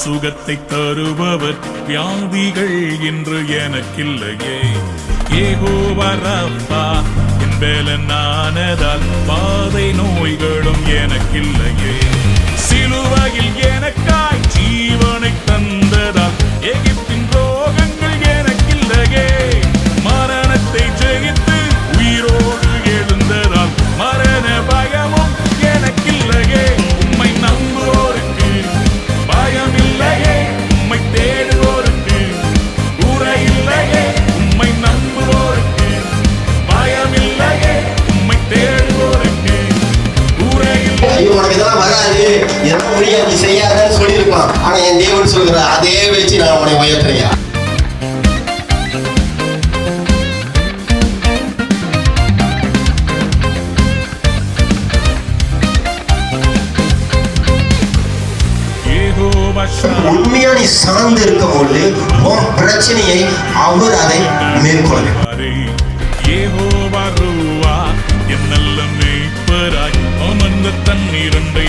சுகத்தை தருபவர் வியாதிகள் என்று எனக்கில்லையே. யெகோவா ரப்பா என் பலனானதால் பாதை நோய்களும் எனக்கில்லையே. சிலுவையில் எனக்காய் ஜீவனை தந்ததால் எகிப்தின் ரோகங்கள் எனக்கில்லையே. மரணத்தை ஜெயித்து உயிரோடு எழுந்ததால் மரண பயமும் எனக்கில்லையே. உம்மை நம்புவோருக்கு பயமில்லையே, உம்மை தேடுவோருக்கு குறையில்லையே. உம்மை நம்புவோருக்கு பயமில்லையே, உம்மை தேடுவோருக்கு குறையில்லை. ஐயோ உனக்கு இதெல்லாம் வராது, இதெல்லாம் முடியாது, செய்யாதன்னு சொல்லியிருப்பான். ஆனா என் தேவன் சொல்கிற அதே வச்சு நான் உன்னை உயர்த்துறேன். உண்மையா நீ சார்ந்து இருக்கும் பொழுது உன் பிரச்சனையை அவர் அதை மேற்கொள்வார். யெகோவா ரூவா என் நல்ல மேய்ப்பராய் அமர்ந்த தண்ணீரண்டை